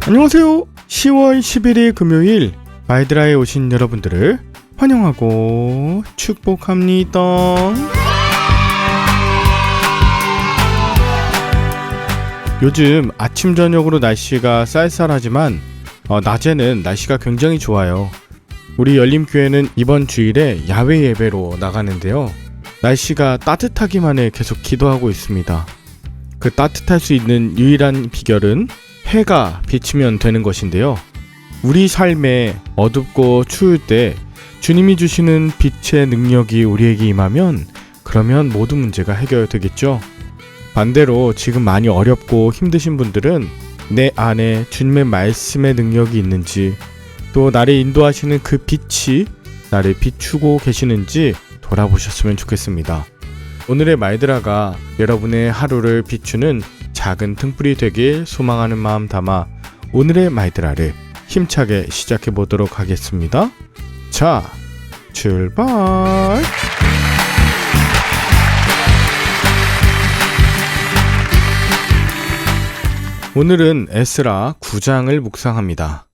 안녕하세요. 10월 11일 금요일 마이드라에 오신 여러분들을 환영하고 축복합니다. 요즘 아침 저녁으로 날씨가 쌀쌀하지만 낮에는 날씨가 굉장히 좋아요. 우리 열림교회는 이번 주일에 야외 예배로 나가는데요. 날씨가 따뜻하기만 해 계속 기도하고 있습니다. 그 따뜻할 수 있는 유일한 비결은 해가 비치면 되는 것인데요. 우리 삶에 어둡고 추울 때 주님이 주시는 빛의 능력이 우리에게 임하면 그러면 모든 문제가 해결되겠죠. 반대로 지금 많이 어렵고 힘드신 분들은 내 안에 주님의 말씀의 능력이 있는지, 또 나를 인도하시는 그 빛이 나를 비추고 계시는지 돌아보셨으면 좋겠습니다. 오늘의 마이드라가 여러분의 하루를 비추는 작은 등불이 되길 소망하는 마음 담아 오늘의 마이드라를 힘차게 시작해 보도록 하겠습니다. 자, 출발! 오늘은 에스라 9장을 묵상합니다.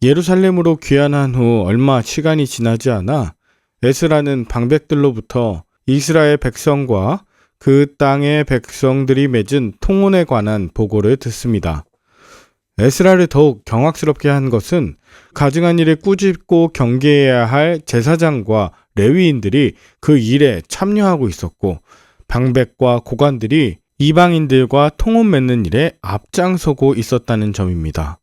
예루살렘으로 귀환한 후 얼마 시간이 지나지 않아 에스라는 방백들로부터 이스라엘 백성과 그 땅의 백성들이 맺은 통혼에 관한 보고를 듣습니다. 에스라를 더욱 경악스럽게 한 것은 가증한 일에 꾸짖고 경계해야 할 제사장과 레위인들이 그 일에 참여하고 있었고, 방백과 고관들이 이방인들과 통혼 맺는 일에 앞장서고 있었다는 점입니다.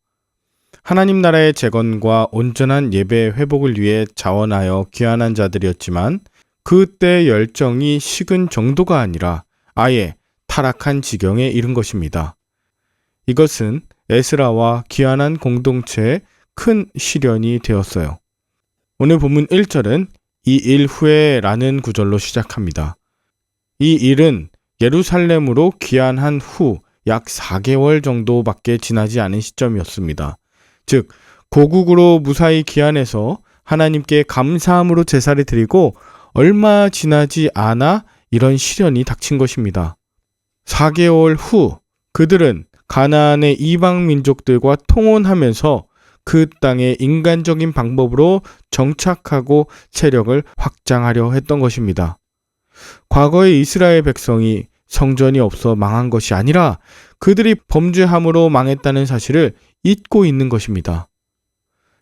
하나님 나라의 재건과 온전한 예배 회복을 위해 자원하여 귀환한 자들이었지만 그때 열정이 식은 정도가 아니라 아예 타락한 지경에 이른 것입니다. 이것은 에스라와 귀환한 공동체에 큰 시련이 되었어요. 오늘 본문 1절은 이 일 후에 라는 구절로 시작합니다. 이 일은 예루살렘으로 귀환한 후 약 4개월 정도밖에 지나지 않은 시점이었습니다. 즉, 고국으로 무사히 귀환해서 하나님께 감사함으로 제사를 드리고 얼마 지나지 않아 이런 시련이 닥친 것입니다. 4개월 후 그들은 가나안의 이방 민족들과 통혼하면서 그 땅에 인간적인 방법으로 정착하고 세력을 확장하려 했던 것입니다. 과거의 이스라엘 백성이 성전이 없어 망한 것이 아니라 그들이 범죄함으로 망했다는 사실을 잊고 있는 것입니다.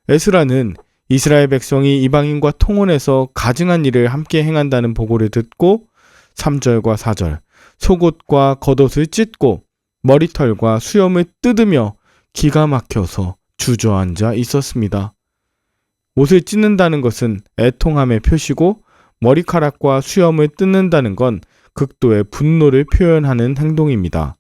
에스라는 이스라엘 백성이 이방인과 통혼해서 가증한 일을 함께 행한다는 보고를 듣고 3절과 4절, 속옷과 겉옷을 찢고 머리털과 수염을 뜯으며 기가 막혀서 주저앉아 있었습니다. 옷을 찢는다는 것은 애통함의 표시고, 머리카락과 수염을 뜯는다는 건 극도의 분노를 표현하는 행동입니다.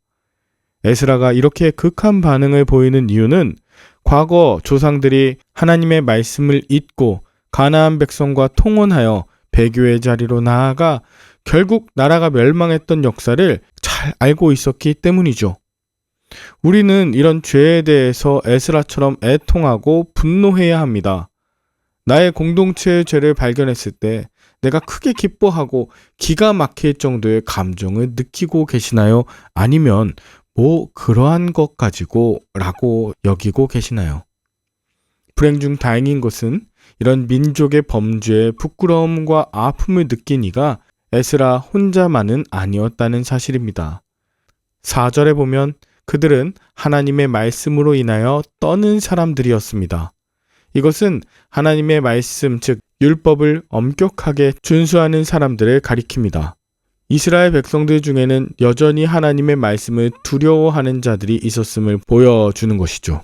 에스라가 이렇게 극한 반응을 보이는 이유는 과거 조상들이 하나님의 말씀을 잊고 가나안 백성과 통혼하여 배교의 자리로 나아가 결국 나라가 멸망했던 역사를 잘 알고 있었기 때문이죠. 우리는 이런 죄에 대해서 에스라처럼 애통하고 분노해야 합니다. 나의 공동체의 죄를 발견했을 때 내가 크게 기뻐하고 기가 막힐 정도의 감정을 느끼고 계시나요? 아니면 그러한 것 가지고 라고 여기고 계시나요? 불행 중 다행인 것은 이런 민족의 범죄에 부끄러움과 아픔을 느낀 이가 에스라 혼자만은 아니었다는 사실입니다. 4절에 보면 그들은 하나님의 말씀으로 인하여 떠는 사람들이었습니다. 이것은 하나님의 말씀, 즉 율법을 엄격하게 준수하는 사람들을 가리킵니다. 이스라엘 백성들 중에는 여전히 하나님의 말씀을 두려워하는 자들이 있었음을 보여주는 것이죠.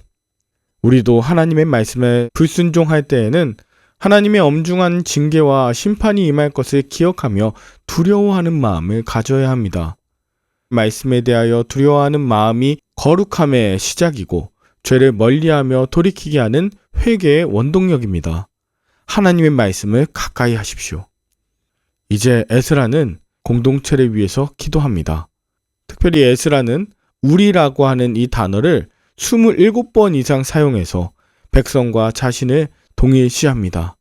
우리도 하나님의 말씀에 불순종할 때에는 하나님의 엄중한 징계와 심판이 임할 것을 기억하며 두려워하는 마음을 가져야 합니다. 말씀에 대하여 두려워하는 마음이 거룩함의 시작이고 죄를 멀리하며 돌이키게 하는 회개의 원동력입니다. 하나님의 말씀을 가까이 하십시오. 이제 에스라는 공동체를 위해서 기도합니다. 특별히 에스라는 우리라고 하는 이 단어를 27번 이상 사용해서 백성과 자신을 동일시합니다.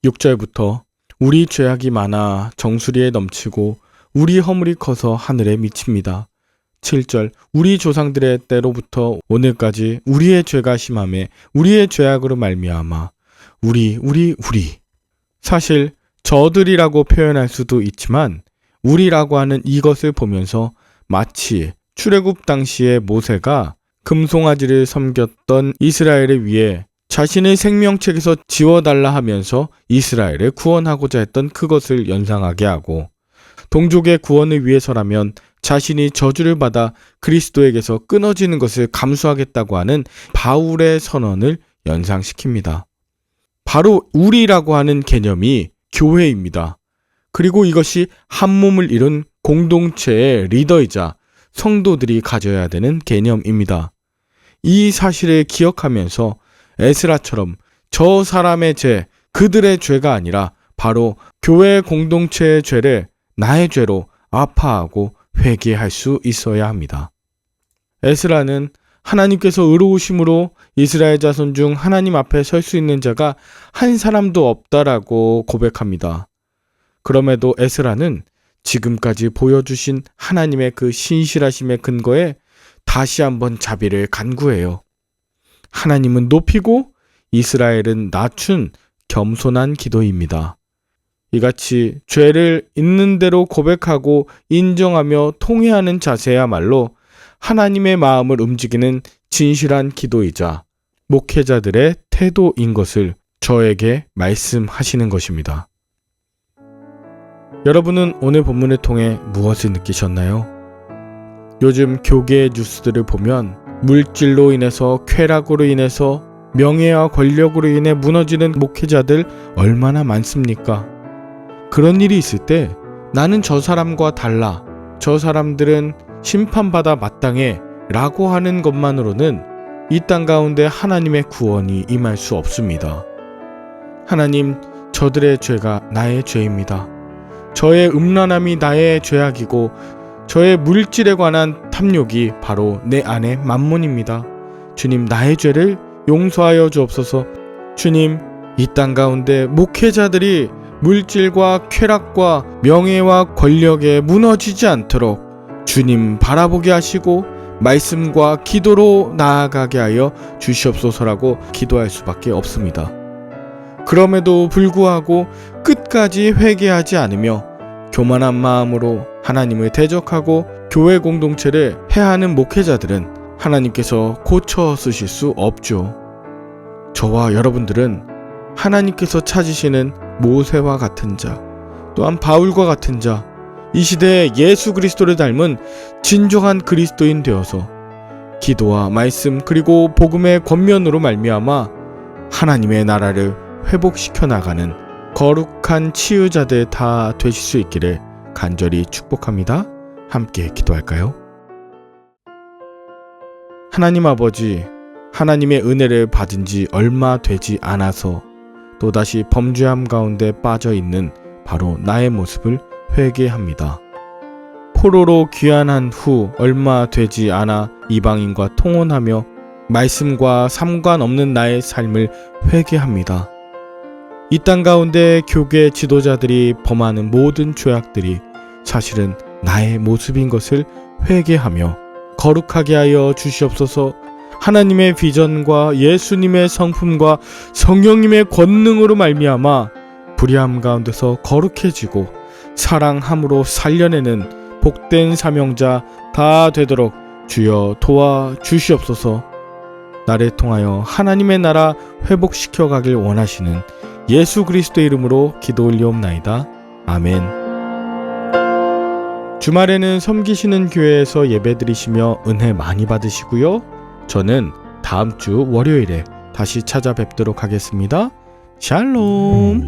6절부터 우리 죄악이 많아 정수리에 넘치고 우리 허물이 커서 하늘에 미칩니다. 7절 우리 조상들의 때로부터 오늘까지 우리의 죄가 심함에 우리의 죄악으로 말미암아 우리 사실 저들이라고 표현할 수도 있지만 우리라고 하는 이것을 보면서 마치 출애굽 당시에 모세가 금송아지를 섬겼던 이스라엘을 위해 자신의 생명책에서 지워달라 하면서 이스라엘을 구원하고자 했던 그것을 연상하게 하고, 동족의 구원을 위해서라면 자신이 저주를 받아 그리스도에게서 끊어지는 것을 감수하겠다고 하는 바울의 선언을 연상시킵니다. 바로 우리라고 하는 개념이 교회입니다. 그리고 이것이 한 몸을 이룬 공동체의 리더이자 성도들이 가져야 되는 개념입니다. 이 사실을 기억하면서 에스라처럼 저 사람의 죄, 그들의 죄가 아니라 바로 교회 공동체의 죄를 나의 죄로 아파하고 회개할 수 있어야 합니다. 에스라는 하나님께서 의로우심으로 이스라엘 자손 중 하나님 앞에 설 수 있는 자가 한 사람도 없다라고 고백합니다. 그럼에도 에스라는 지금까지 보여주신 하나님의 그 신실하심의 근거에 다시 한번 자비를 간구해요. 하나님은 높이고 이스라엘은 낮춘 겸손한 기도입니다. 이같이 죄를 있는 대로 고백하고 인정하며 통회하는 자세야말로 하나님의 마음을 움직이는 진실한 기도이자 목회자들의 태도인 것을 저에게 말씀하시는 것입니다. 여러분은 오늘 본문을 통해 무엇을 느끼셨나요? 요즘 교계의 뉴스들을 보면 물질로 인해서, 쾌락으로 인해서, 명예와 권력으로 인해 무너지는 목회자들 얼마나 많습니까? 그런 일이 있을 때 나는 저 사람과 달라, 저 사람들은 심판받아 마땅해 라고 하는 것만으로는 이 땅 가운데 하나님의 구원이 임할 수 없습니다. 하나님, 저들의 죄가 나의 죄입니다. 저의 음란함이 나의 죄악이고 저의 물질에 관한 탐욕이 바로 내 안의 만몬입니다. 주님, 나의 죄를 용서하여 주옵소서. 주님, 이 땅 가운데 목회자들이 물질과 쾌락과 명예와 권력에 무너지지 않도록 주님 바라보게 하시고 말씀과 기도로 나아가게 하여 주시옵소서라고 기도할 수밖에 없습니다. 그럼에도 불구하고 끝까지 회개하지 않으며 교만한 마음으로 하나님을 대적하고 교회 공동체를 해하는 목회자들은 하나님께서 고쳐 쓰실 수 없죠. 저와 여러분들은 하나님께서 찾으시는 모세와 같은 자, 또한 바울과 같은 자, 이 시대에 예수 그리스도를 닮은 진정한 그리스도인 되어서 기도와 말씀 그리고 복음의 권면으로 말미암아 하나님의 나라를 회복시켜 나가는 거룩한 치유자들 다 되실 수 있기를 간절히 축복합니다. 함께 기도할까요? 하나님 아버지, 하나님의 은혜를 받은 지 얼마 되지 않아서 또다시 범죄함 가운데 빠져 있는 바로 나의 모습을 회개합니다. 포로로 귀환한 후 얼마 되지 않아 이방인과 통혼하며 말씀과 상관없는 나의 삶을 회개합니다. 이 땅 가운데 교계 지도자들이 범하는 모든 죄악들이 사실은 나의 모습인 것을 회개하며 거룩하게 하여 주시옵소서. 하나님의 비전과 예수님의 성품과 성령님의 권능으로 말미암아 불의함 가운데서 거룩해지고 사랑함으로 살려내는 복된 사명자 다 되도록 주여 도와 주시옵소서. 나를 통하여 하나님의 나라 회복시켜 가길 원하시는 예수 그리스도의 이름으로 기도 올리옵나이다. 아멘. 주말에는 섬기시는 교회에서 예배드리시며 은혜 많이 받으시고요. 저는 다음 주 월요일에 다시 찾아뵙도록 하겠습니다. 샬롬.